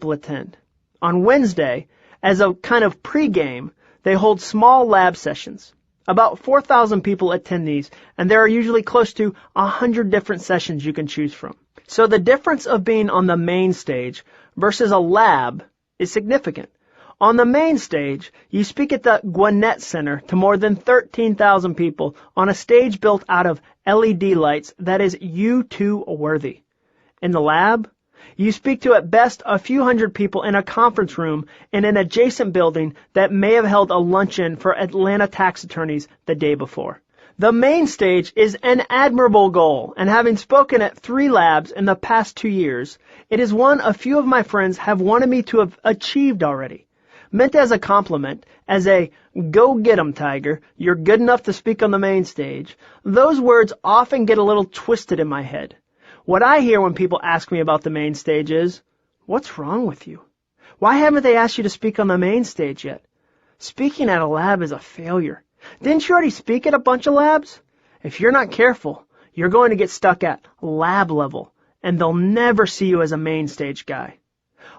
people attend. On Wednesday, as a kind of pregame, they hold small lab sessions. About 4,000 people attend these, and there are usually close to 100 different sessions you can choose from. So the difference of being on the main stage versus a lab is significant. On the main stage, you speak at the Gwinnett Center to more than 13,000 people on a stage built out of LED lights that is U2 worthy. In the lab, you speak to at best a few hundred people in a conference room in an adjacent building that may have held a luncheon for Atlanta tax attorneys the day before. The main stage is an admirable goal, and having spoken at 3 labs in the past 2 years, it is one a few of my friends have wanted me to have achieved already. Meant as a compliment, as a go get 'em tiger, you're good enough to speak on the main stage, those words often get a little twisted in my head. What I hear when people ask me about the main stage is, what's wrong with you? Why haven't they asked you to speak on the main stage yet? Speaking at a lab is a failure. Didn't you already speak at a bunch of labs? If you're not careful, you're going to get stuck at lab level, and they'll never see you as a main stage guy.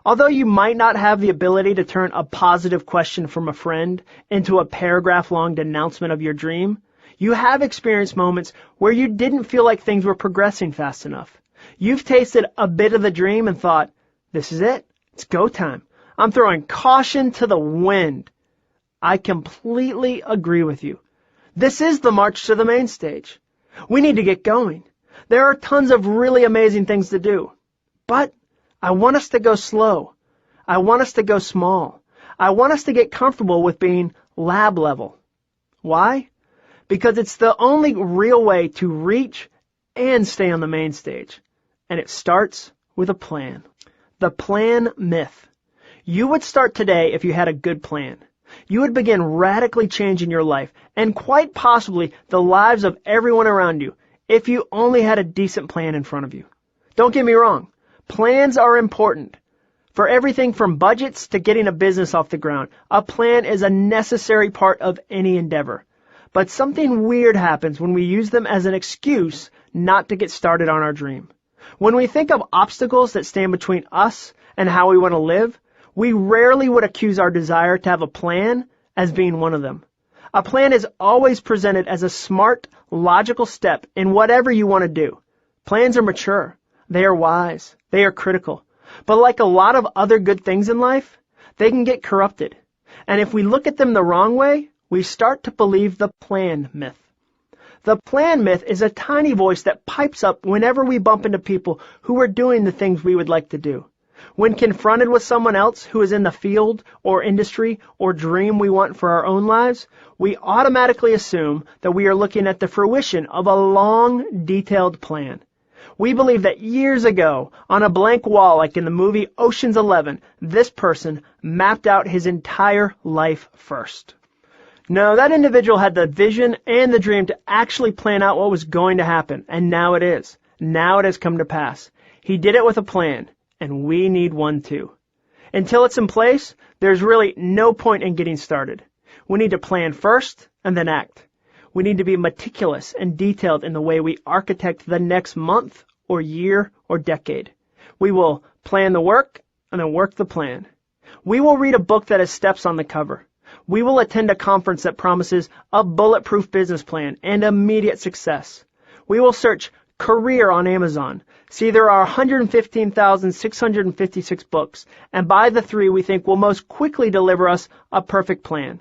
Although you might not have the ability to turn a positive question from a friend into a paragraph-long denouncement of your dream, you have experienced moments where you didn't feel like things were progressing fast enough. You've tasted a bit of the dream and thought, this is it. It's go time. I'm throwing caution to the wind. I completely agree with you. This is the march to the main stage. We need to get going. There are tons of really amazing things to do. But I want us to go slow. I want us to go small. I want us to get comfortable with being lab level. Why? Because it's the only real way to reach and stay on the main stage. And it starts with a plan. The plan myth. You would start today if you had a good plan. You would begin radically changing your life and quite possibly the lives of everyone around you if you only had a decent plan in front of you. Don't get me wrong. Plans are important. For everything from budgets to getting a business off the ground, a plan is a necessary part of any endeavor. But something weird happens when we use them as an excuse not to get started on our dream. When we think of obstacles that stand between us and how we want to live, we rarely would accuse our desire to have a plan as being one of them. A plan is always presented as a smart, logical step in whatever you want to do. Plans are mature. They are wise. They are critical. But like a lot of other good things in life, they can get corrupted. And if we look at them the wrong way, we start to believe the plan myth. The plan myth is a tiny voice that pipes up whenever we bump into people who are doing the things we would like to do. When confronted with someone else who is in the field or industry or dream we want for our own lives, we automatically assume that we are looking at the fruition of a long, detailed plan. We believe that years ago, on a blank wall like in the movie Ocean's 11, this person mapped out his entire life first. No, that individual had the vision and the dream to actually plan out what was going to happen, and now it is. Now it has come to pass. He did it with a plan. And we need one too. Until it's in place, there's really no point in getting started. We need to plan first and then act. We need to be meticulous and detailed in the way we architect the next month or year or decade. We will plan the work and then work the plan. We will read a book that has steps on the cover. We will attend a conference that promises a bulletproof business plan and immediate success. We will search career on Amazon. See, there are 115,656 books, and buy the 3 we think will most quickly deliver us a perfect plan.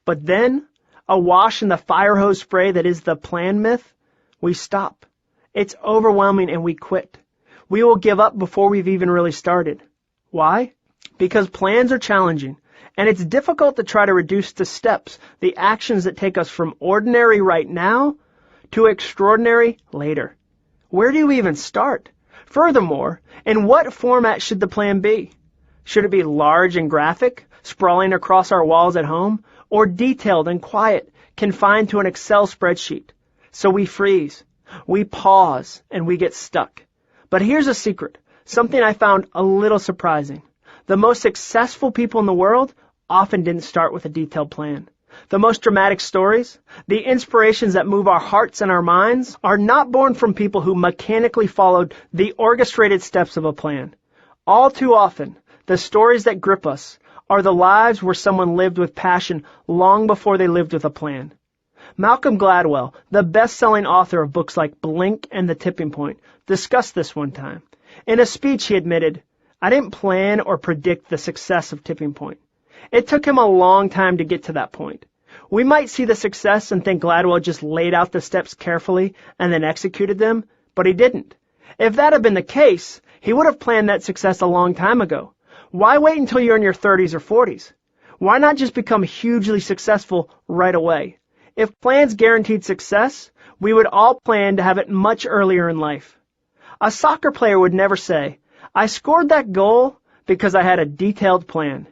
But then, awash in the fire hose spray that is the plan myth, we stop. It's overwhelming and we quit. We will give up before we've even really started. Why? Because plans are challenging, and it's difficult to try to reduce to steps the actions that take us from ordinary right now to extraordinary later. Where do you even start? Furthermore, in what format should the plan be? Should it be large and graphic, sprawling across our walls at home, or detailed and quiet, confined to an Excel spreadsheet? So we freeze, we pause, and we get stuck. But here's a secret, something I found a little surprising. The most successful people in the world often didn't start with a detailed plan. The most dramatic stories, the inspirations that move our hearts and our minds, are not born from people who mechanically followed the orchestrated steps of a plan. All too often, the stories that grip us, are the lives where someone lived with passion long before they lived with a plan. Malcolm Gladwell, the best-selling author of books like Blink and The Tipping Point, discussed this one time. In a speech, he admitted, "I didn't plan or predict the success of Tipping Point. It took him a long time to get to that point. We might see the success and think Gladwell just laid out the steps carefully and then executed them, but he didn't. If that had been the case, he would have planned that success a long time ago. Why wait until you're in your 30s or 40s? Why not just become hugely successful right away? If plans guaranteed success, we would all plan to have it much earlier in life. A soccer player would never say, 'I scored that goal because I had a detailed plan.'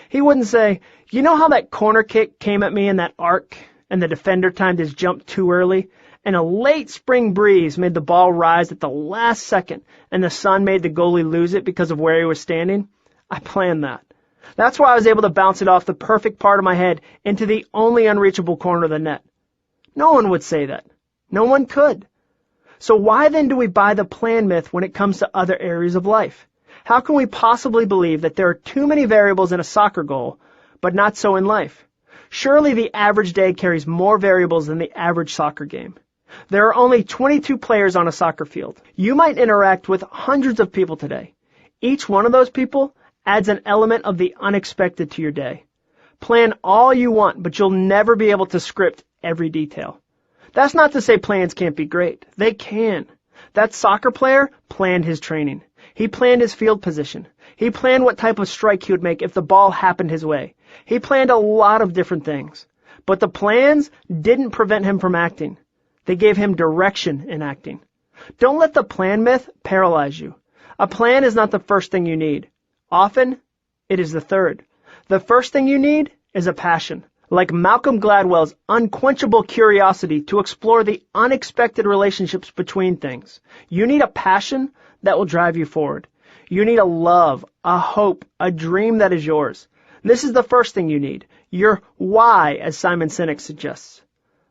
He wouldn't say, 'You know how that corner kick came at me in that arc, and the defender timed his jump too early, and a late spring breeze made the ball rise at the last second, and the sun made the goalie lose it because of where he was standing? I planned that. That's why I was able to bounce it off the perfect part of my head into the only unreachable corner of the net.' No one would say that. No one could. So why then do we buy the plan myth when it comes to other areas of life? How can we possibly believe that there are too many variables in a soccer goal, but not so in life? Surely the average day carries more variables than the average soccer game. There are only 22 players on a soccer field. You might interact with hundreds of people today. Each one of those people adds an element of the unexpected to your day. Plan all you want, but you'll never be able to script every detail. That's not to say plans can't be great. They can. That soccer player planned his training. He planned his field position. He planned what type of strike he would make if the ball happened his way. He planned a lot of different things. But the plans didn't prevent him from acting. They gave him direction in acting. Don't let the plan myth paralyze you. A plan is not the first thing you need. Often, it is the third. The first thing you need is a passion. Like Malcolm Gladwell's unquenchable curiosity to explore the unexpected relationships between things. You need a passion that will drive you forward. You need a love, a hope, a dream that is yours. This is the first thing you need. Your why, as Simon Sinek suggests.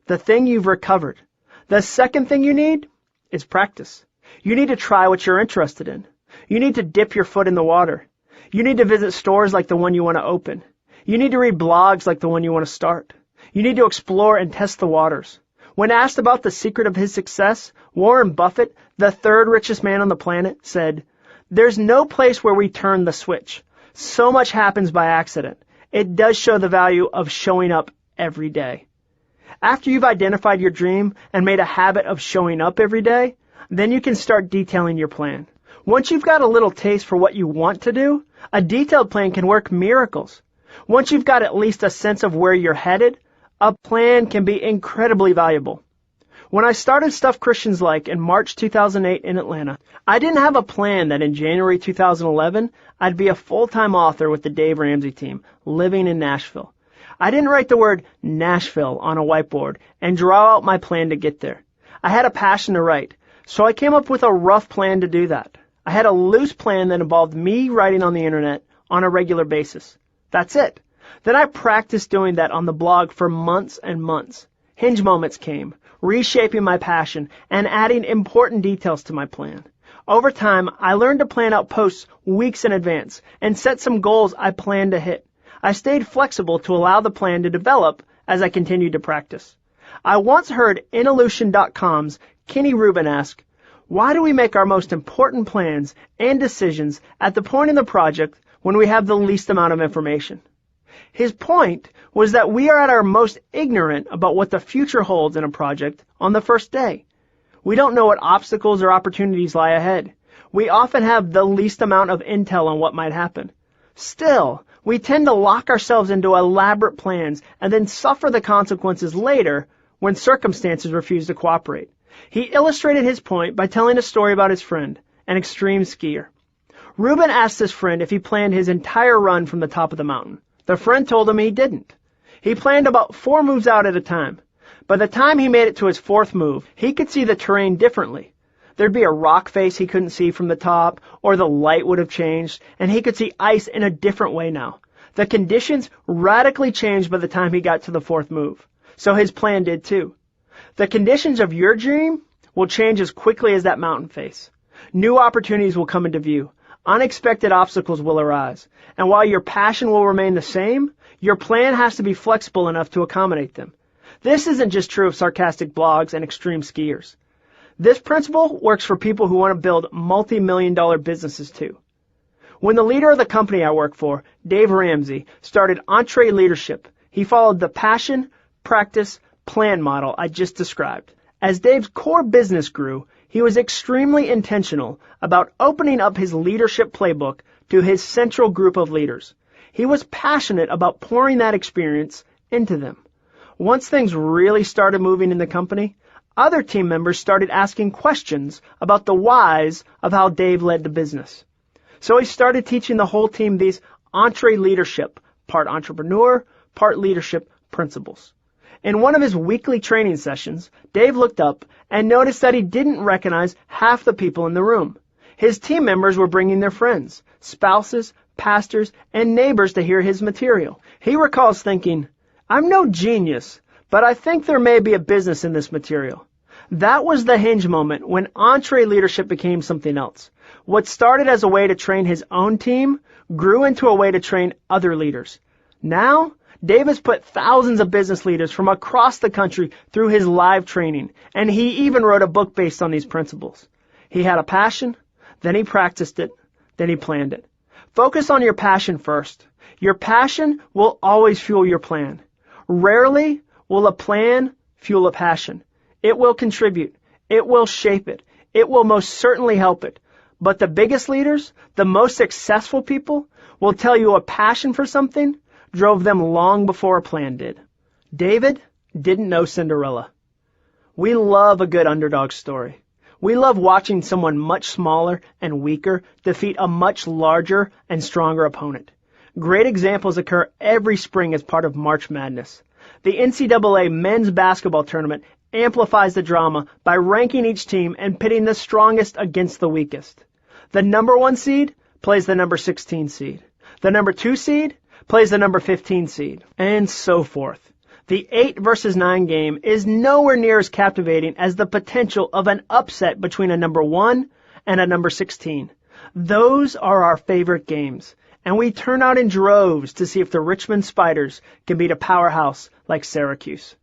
The thing you've recovered. The second thing you need is practice. You need to try what you're interested in. You need to dip your foot in the water. You need to visit stores like the one you want to open. You need to read blogs like the one you want to start. You need to explore and test the waters. When asked about the secret of his success, Warren Buffett, the third richest man on the planet, said, "There's no place where we turn the switch. So much happens by accident. It does show the value of showing up every day." After you've identified your dream and made a habit of showing up every day, then you can start detailing your plan. Once you've got a little taste for what you want to do, a detailed plan can work miracles. Once you've got at least a sense of where you're headed, a plan can be incredibly valuable. When I started Stuff Christians Like in March 2008 in Atlanta, I didn't have a plan that in January 2011, I'd be a full-time author with the Dave Ramsey team, living in Nashville. I didn't write the word Nashville on a whiteboard and draw out my plan to get there. I had a passion to write, so I came up with a rough plan to do that. I had a loose plan that involved me writing on the internet on a regular basis. That's it. Then I practiced doing that on the blog for months and months. Hinge moments came, reshaping my passion and adding important details to my plan. Over time, I learned to plan out posts weeks in advance and set some goals I planned to hit. I stayed flexible to allow the plan to develop as I continued to practice. I once heard Involution.com's Kenny Rubin ask, "Why do we make our most important plans and decisions at the point in the project when we have the least amount of information?" His point was that we are at our most ignorant about what the future holds in a project on the first day. We don't know what obstacles or opportunities lie ahead. We often have the least amount of intel on what might happen. Still, we tend to lock ourselves into elaborate plans and then suffer the consequences later when circumstances refuse to cooperate. He illustrated his point by telling a story about his friend, an extreme skier. Rubin asked his friend if he planned his entire run from the top of the mountain. The friend told him he didn't. He planned about 4 moves out at a time. By the time he made it to his 4th move, he could see the terrain differently. There'd be a rock face he couldn't see from the top, or the light would have changed, and he could see ice in a different way now. The conditions radically changed by the time he got to the 4th move. So his plan did too. The conditions of your dream will change as quickly as that mountain face. New opportunities will come into view. Unexpected obstacles will arise, and while your passion will remain the same, your plan has to be flexible enough to accommodate them. This isn't just true of sarcastic blogs and extreme skiers. This principle works for people who want to build multi-million-dollar businesses too. When the leader of the company I work for, Dave Ramsey, started EntreLeadership, he followed the passion, practice, plan model I just described. As Dave's core business grew, he was extremely intentional about opening up his leadership playbook to his central group of leaders. He was passionate about pouring that experience into them. Once things really started moving in the company, other team members started asking questions about the whys of how Dave led the business. So he started teaching the whole team these EntreLeadership, part entrepreneur, part leadership principles. In one of his weekly training sessions, Dave looked up and noticed that he didn't recognize half the people in the room. His team members were bringing their friends, spouses, pastors, and neighbors to hear his material. He recalls thinking, "I'm no genius, but I think there may be a business in this material." That was the hinge moment when EntreLeadership became something else. What started as a way to train his own team grew into a way to train other leaders. Now, Dave has put thousands of business leaders from across the country through his live training, and he even wrote a book based on these principles. He had a passion, then he practiced it, then he planned it. Focus on your passion first. Your passion will always fuel your plan. Rarely will a plan fuel a passion. It will contribute. It will shape it. It will most certainly help it. But the biggest leaders, the most successful people, will tell you a passion for something drove them long before a plan did. David didn't know Cinderella. We love a good underdog story. We love watching someone much smaller and weaker defeat a much larger and stronger opponent. Great examples occur every spring as part of March Madness. The NCAA men's basketball tournament amplifies the drama by ranking each team and pitting the strongest against the weakest. The number 1 seed plays the number 16 seed. The number 2 seed plays the number 15 seed, and so forth. The 8 versus 9 game is nowhere near as captivating as the potential of an upset between a number 1 and a number 16. Those are our favorite games, and we turn out in droves to see if the Richmond Spiders can beat a powerhouse like Syracuse.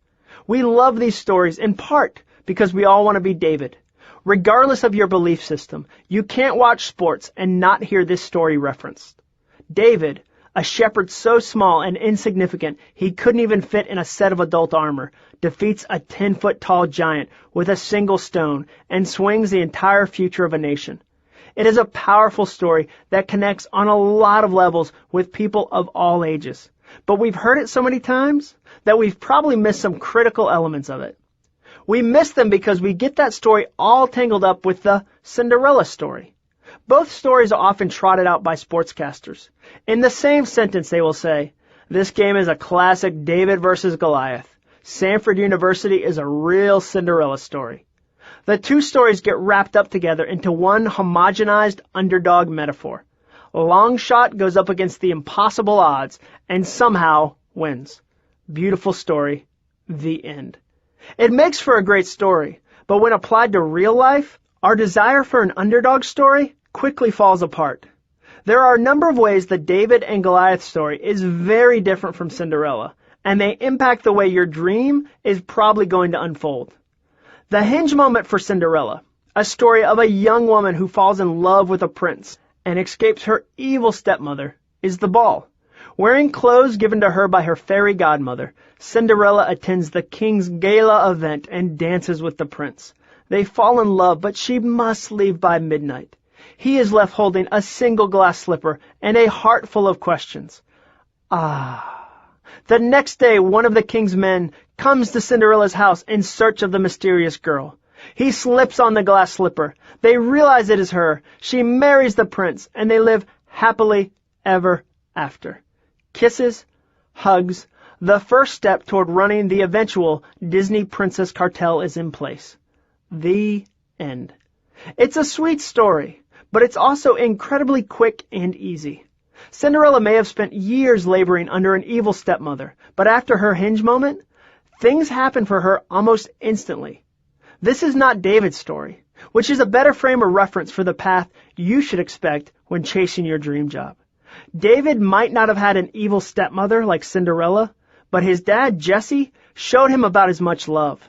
We love these stories in part because we all want to be David. Regardless of your belief system, you can't watch sports and not hear this story referenced. David, a shepherd so small and insignificant he couldn't even fit in a set of adult armor, defeats a 10-foot-tall giant with a single stone and swings the entire future of a nation. It is a powerful story that connects on a lot of levels with people of all ages. But we've heard it so many times that we've probably missed some critical elements of it. We miss them because we get that story all tangled up with the Cinderella story. Both stories are often trotted out by sportscasters. In the same sentence they will say, "This game is a classic David versus Goliath. Samford University is a real Cinderella story." The two stories get wrapped up together into one homogenized underdog metaphor. Longshot goes up against the impossible odds and somehow wins. Beautiful story. The end. It makes for a great story, but when applied to real life, our desire for an underdog story quickly falls apart. There are a number of ways the David and Goliath story is very different from Cinderella, and they impact the way your dream is probably going to unfold. The hinge moment for Cinderella, a story of a young woman who falls in love with a prince and escapes her evil stepmother, is the ball. Wearing clothes given to her by her fairy godmother, Cinderella attends the king's gala event and dances with the prince. They fall in love, but she must leave by midnight. He is left holding a single glass slipper and a heart full of questions. The next day, one of the king's men comes to Cinderella's house in search of the mysterious girl. He slips on the glass slipper. They realize it is her. She marries the prince, and they live happily ever after. Kisses, hugs, the first step toward running the eventual Disney princess cartel is in place. The end. It's a sweet story, but it's also incredibly quick and easy. Cinderella may have spent years laboring under an evil stepmother, but after her hinge moment, things happen for her almost instantly. This is not David's story, which is a better frame of reference for the path you should expect when chasing your dream job. David might not have had an evil stepmother like Cinderella, but his dad, Jesse, showed him about as much love.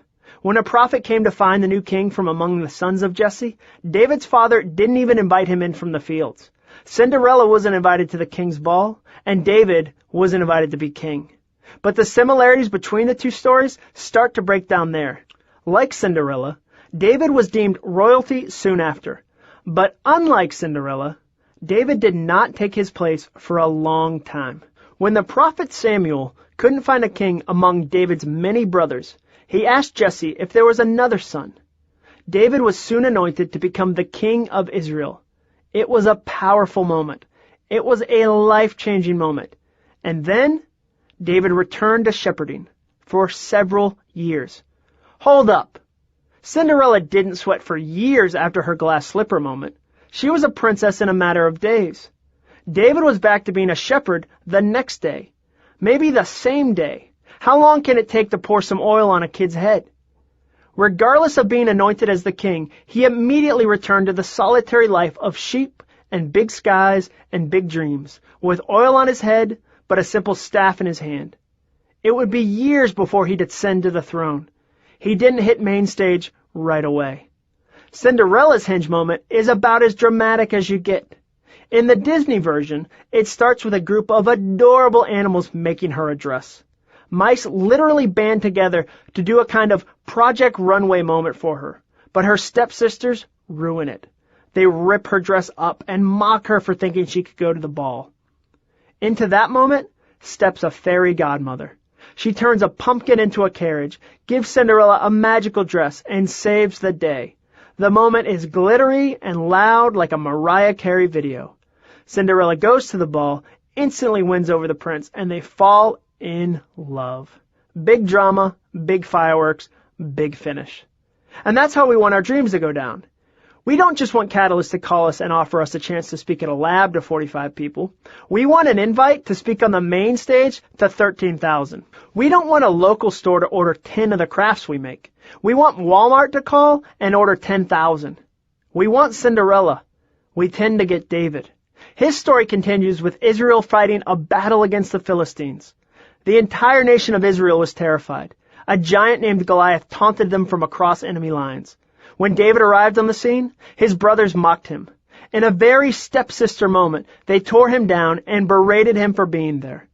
When a prophet came to find the new king from among the sons of Jesse, David's father didn't even invite him in from the fields. Cinderella wasn't invited to the king's ball, and David wasn't invited to be king. But the similarities between the two stories start to break down there. Like Cinderella, David was deemed royalty soon after. But unlike Cinderella, David did not take his place for a long time. When the prophet Samuel couldn't find a king among David's many brothers, he asked Jesse if there was another son. David was soon anointed to become the king of Israel. It was a powerful moment. It was a life-changing moment. And then David returned to shepherding for several years. Hold up. Cinderella didn't sweat for years after her glass slipper moment. She was a princess in a matter of days. David was back to being a shepherd the next day. Maybe the same day. How long can it take to pour some oil on a kid's head? Regardless of being anointed as the king, he immediately returned to the solitary life of sheep and big skies and big dreams, with oil on his head, but a simple staff in his hand. It would be years before he'd ascend to the throne. He didn't hit main stage right away. Cinderella's hinge moment is about as dramatic as you get. In the Disney version, it starts with a group of adorable animals making her a dress. Mice literally band together to do a kind of Project Runway moment for her, but her stepsisters ruin it. They rip her dress up and mock her for thinking she could go to the ball. Into that moment steps a fairy godmother. She turns a pumpkin into a carriage, gives Cinderella a magical dress, and saves the day. The moment is glittery and loud like a Mariah Carey video. Cinderella goes to the ball, instantly wins over the prince, and they fall in love. Big drama, big fireworks, big finish. And that's how we want our dreams to go down. We don't just want Catalyst to call us and offer us a chance to speak at a lab to 45 people. We want an invite to speak on the main stage to 13,000. We don't want a local store to order 10 of the crafts we make. We want Walmart to call and order 10,000. We want Cinderella. We tend to get David. His story continues with Israel fighting a battle against the Philistines. The entire nation of Israel was terrified. A giant named Goliath taunted them from across enemy lines. When David arrived on the scene, his brothers mocked him. In a very stepsister moment, they tore him down and berated him for being there.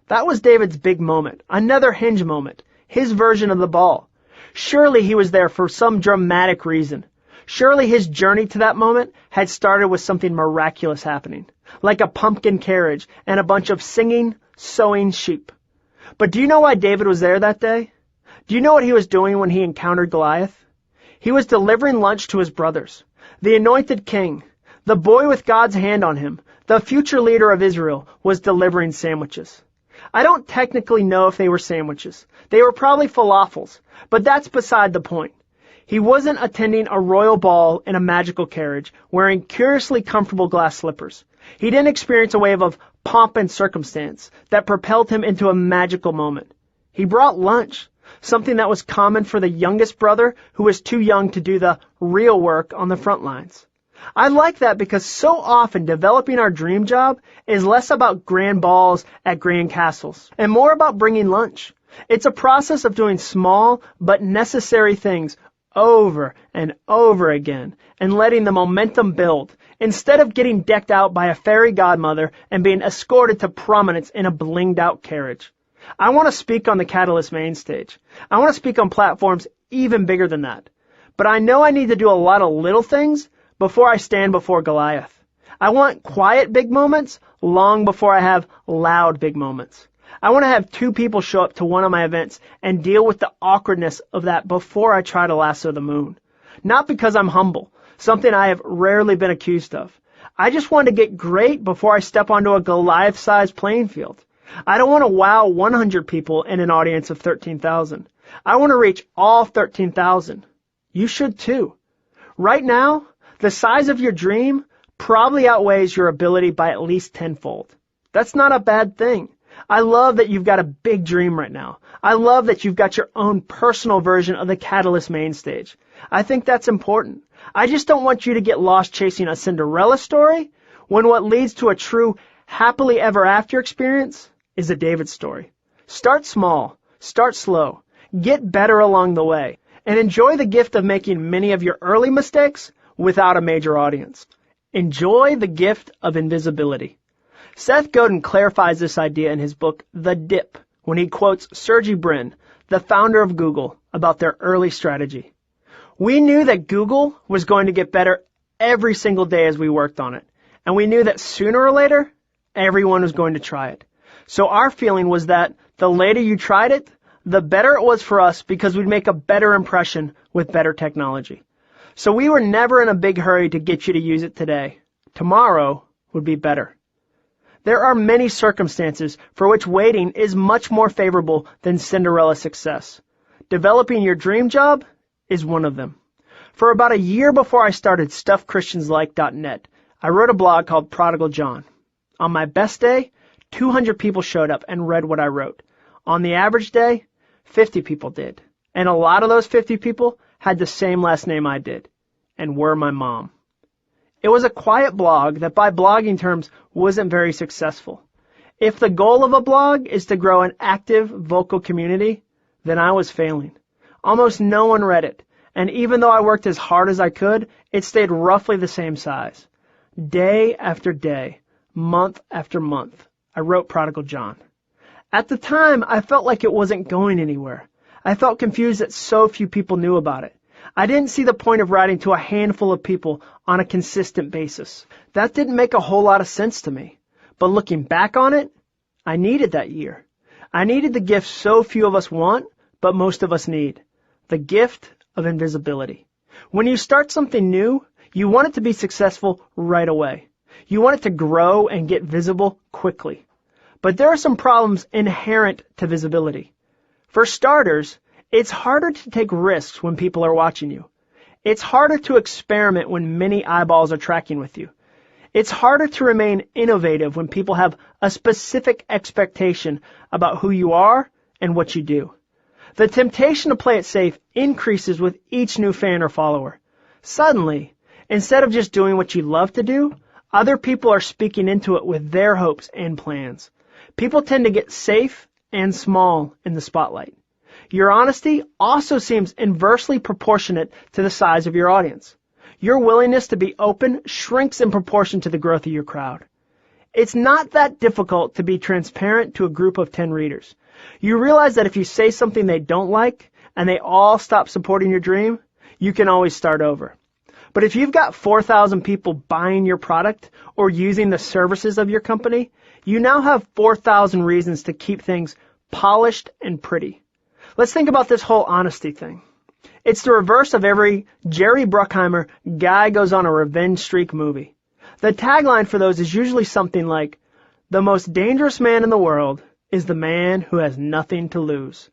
That was David's big moment, another hinge moment, his version of the ball. Surely he was there for some dramatic reason. Surely his journey to that moment had started with something miraculous happening, like a pumpkin carriage and a bunch of singing, sewing sheep. But do you know why David was there that day? Do you know what he was doing when he encountered Goliath? He was delivering lunch to his brothers. The anointed king, the boy with God's hand on him, the future leader of Israel, was delivering sandwiches. I don't technically know if they were sandwiches. They were probably falafels, but that's beside the point. He wasn't attending a royal ball in a magical carriage, wearing curiously comfortable glass slippers. He didn't experience a wave of pomp and circumstance that propelled him into a magical moment. He brought lunch, something that was common for the youngest brother who was too young to do the real work on the front lines. I like that because so often developing our dream job is less about grand balls at grand castles and more about bringing lunch. It's a process of doing small but necessary things over and over again and letting the momentum build instead of getting decked out by a fairy godmother and being escorted to prominence in a blinged out carriage. I want to speak on the Catalyst main stage. I want to speak on platforms even bigger than that. But I know I need to do a lot of little things before I stand before Goliath. I want quiet big moments long before I have loud big moments. I want to have 2 people show up to one of my events and deal with the awkwardness of that before I try to lasso the moon. Not because I'm humble, something I have rarely been accused of. I just want to get great before I step onto a Goliath-sized playing field. I don't want to wow 100 people in an audience of 13,000. I want to reach all 13,000. You should too. Right now, the size of your dream probably outweighs your ability by at least tenfold. That's not a bad thing. I love that you've got a big dream right now. I love that you've got your own personal version of the Catalyst main stage. I think that's important. I just don't want you to get lost chasing a Cinderella story when what leads to a true happily ever after experience is a David story. Start small, start slow, get better along the way, and enjoy the gift of making many of your early mistakes without a major audience. Enjoy the gift of invisibility. Seth Godin clarifies this idea in his book, The Dip, when he quotes Sergey Brin, the founder of Google, about their early strategy. We knew that Google was going to get better every single day as we worked on it, and we knew that sooner or later, everyone was going to try it. So our feeling was that the later you tried it, the better it was for us because we'd make a better impression with better technology. So we were never in a big hurry to get you to use it today. Tomorrow would be better. There are many circumstances for which waiting is much more favorable than Cinderella success. Developing your dream job is one of them. For about a year before I started StuffChristiansLike.net, I wrote a blog called Prodigal Jon. On my best day, 200 people showed up and read what I wrote. On the average day, 50 people did. And a lot of those 50 people had the same last name I did, and were my mom. It was a quiet blog that by blogging terms wasn't very successful. If the goal of a blog is to grow an active, vocal community, then I was failing. Almost no one read it, and even though I worked as hard as I could, it stayed roughly the same size. Day after day, month after month, I wrote Prodigal Jon. At the time, I felt like it wasn't going anywhere. I felt confused that so few people knew about it. I didn't see the point of writing to a handful of people on a consistent basis. That didn't make a whole lot of sense to me. But looking back on it, I needed that year. I needed the gift so few of us want, but most of us need. The gift of invisibility. When you start something new, you want it to be successful right away. You want it to grow and get visible quickly. But there are some problems inherent to visibility. For starters, it's harder to take risks when people are watching you. It's harder to experiment when many eyeballs are tracking with you. It's harder to remain innovative when people have a specific expectation about who you are and what you do. The temptation to play it safe increases with each new fan or follower. Suddenly, instead of just doing what you love to do, other people are speaking into it with their hopes and plans. People tend to get safe and small in the spotlight. Your honesty also seems inversely proportionate to the size of your audience. Your willingness to be open shrinks in proportion to the growth of your crowd. It's not that difficult to be transparent to a group of 10 readers. You realize that if you say something they don't like and they all stop supporting your dream, you can always start over. But if you've got 4,000 people buying your product or using the services of your company, you now have 4,000 reasons to keep things polished and pretty. Let's think about this whole honesty thing. It's the reverse of every Jerry Bruckheimer guy goes on a revenge streak movie. The tagline for those is usually something like, "The most dangerous man in the world is the man who has nothing to lose."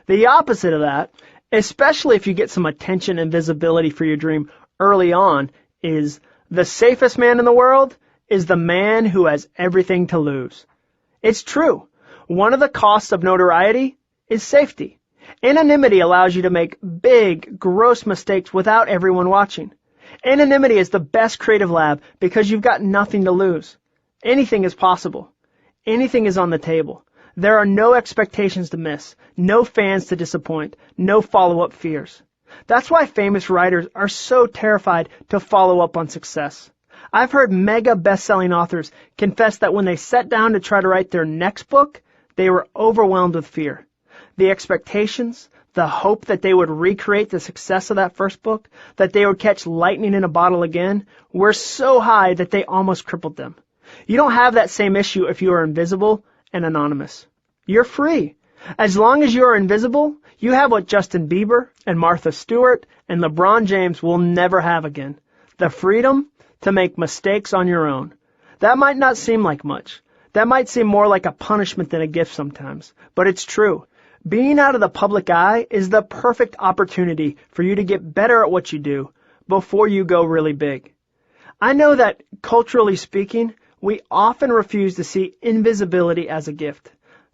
The opposite of that, especially if you get some attention and visibility for your dream early on, is the safest man in the world is the man who has everything to lose. It's true. One of the costs of notoriety is safety. Anonymity allows you to make big, gross mistakes without everyone watching. Anonymity is the best creative lab because you've got nothing to lose. Anything is possible. Anything is on the table. There are no expectations to miss, no fans to disappoint, no follow-up fears. That's why famous writers are so terrified to follow up on success. I've heard mega best-selling authors confess that when they sat down to try to write their next book, they were overwhelmed with fear. The expectations, the hope that they would recreate the success of that first book, that they would catch lightning in a bottle again, were so high that they almost crippled them. You don't have that same issue if you are invisible and anonymous. You're free. As long as you are invisible, you have what Justin Bieber and Martha Stewart and LeBron James will never have again. The freedom to make mistakes on your own. That might not seem like much. That might seem more like a punishment than a gift sometimes. But it's true. Being out of the public eye is the perfect opportunity for you to get better at what you do before you go really big. I know that, culturally speaking, we often refuse to see invisibility as a gift.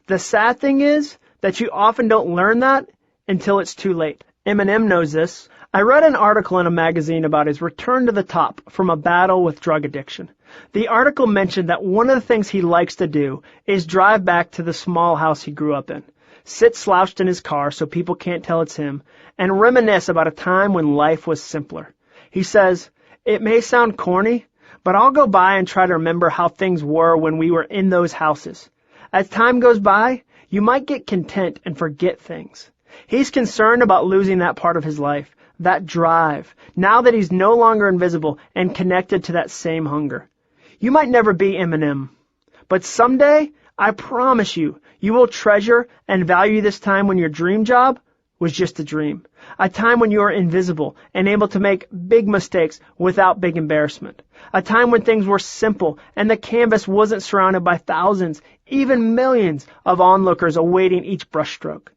The sad thing is that you often don't learn that until it's too late. Eminem knows this. I read an article in a magazine about his return to the top from a battle with drug addiction. The article mentioned that one of the things he likes to do is drive back to the small house he grew up in, sit slouched in his car so people can't tell it's him, and reminisce about a time when life was simpler. He says, "It may sound corny, but I'll go by and try to remember how things were when we were in those houses. As time goes by, you might get content and forget things." He's concerned about losing that part of his life, that drive, now that he's no longer invisible and connected to that same hunger. You might never be Eminem, but someday, I promise you, you will treasure and value this time when your dream job was just a dream. A time when you were invisible and able to make big mistakes without big embarrassment. A time when things were simple and the canvas wasn't surrounded by thousands, even millions of onlookers awaiting each brushstroke.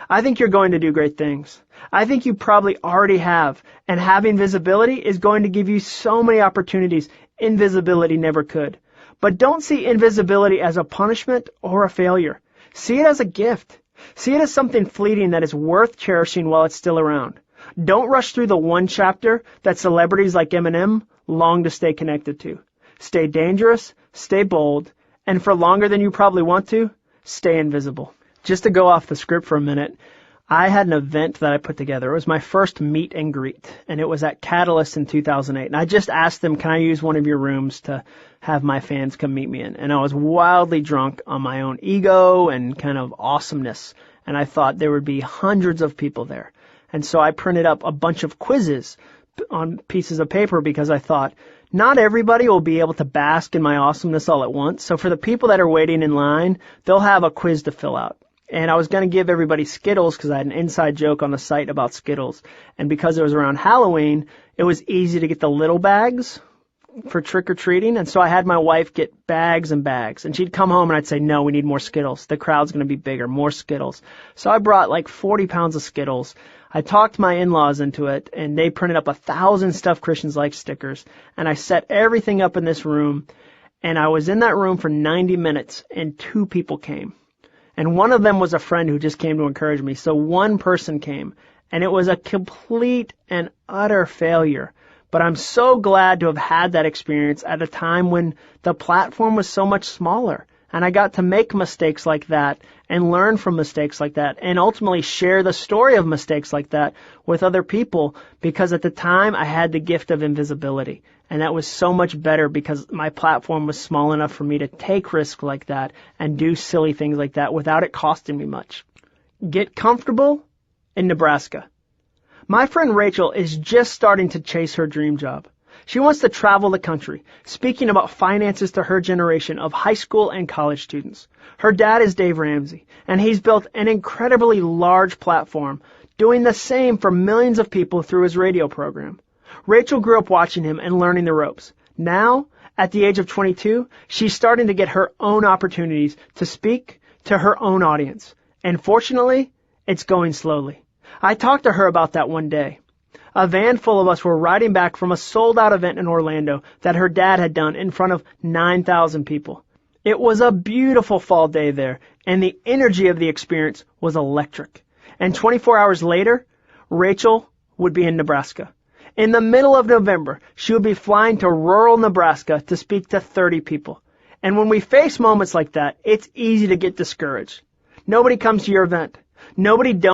I think you're going to do great things. I think you probably already have, and having visibility is going to give you so many opportunities invisibility never could. But don't see invisibility as a punishment or a failure. See it as a gift. See it as something fleeting that is worth cherishing while it's still around. Don't rush through the one chapter that celebrities like Eminem long to stay connected to. Stay dangerous, stay bold, and for longer than you probably want to, stay invisible. Just to go off the script for a minute, I had an event that I put together. It was my first meet and greet, and it was at Catalyst in 2008. And I just asked them, can I use one of your rooms to have my fans come meet me in? And I was wildly drunk on my own ego and kind of awesomeness. And I thought there would be hundreds of people there. And so I printed up a bunch of quizzes on pieces of paper because I thought, not everybody will be able to bask in my awesomeness all at once. So for the people that are waiting in line, they'll have a quiz to fill out. And I was going to give everybody Skittles because I had an inside joke on the site about Skittles. And because it was around Halloween, it was easy to get the little bags for trick-or-treating. And so I had my wife get bags and bags. And she'd come home and I'd say, no, we need more Skittles. The crowd's going to be bigger, more Skittles. So I brought like 40 pounds of Skittles. I talked my in-laws into it, and they printed up 1,000 Stuff Christians Like stickers. And I set everything up in this room. And I was in that room for 90 minutes, and 2 people came. And one of them was a friend who just came to encourage me. So one person came, and it was a complete and utter failure. But I'm so glad to have had that experience at a time when the platform was so much smaller. And I got to make mistakes like that and learn from mistakes like that and ultimately share the story of mistakes like that with other people because at the time I had the gift of invisibility. And that was so much better because my platform was small enough for me to take risks like that and do silly things like that without it costing me much. Get comfortable in Nebraska. My friend Rachel is just starting to chase her dream job. She wants to travel the country, speaking about finances to her generation of high school and college students. Her dad is Dave Ramsey, and he's built an incredibly large platform, doing the same for millions of people through his radio program. Rachel grew up watching him and learning the ropes. Now, at the age of 22, she's starting to get her own opportunities to speak to her own audience. And fortunately, it's going slowly. I talked to her about that one day. A van full of us were riding back from a sold-out event in Orlando that her dad had done in front of 9,000 people. It was a beautiful fall day there, and the energy of the experience was electric. And 24 hours later, Rachel would be in Nebraska. In the middle of November, she would be flying to rural Nebraska to speak to 30 people. And when we face moments like that, it's easy to get discouraged. Nobody comes to your event. Nobody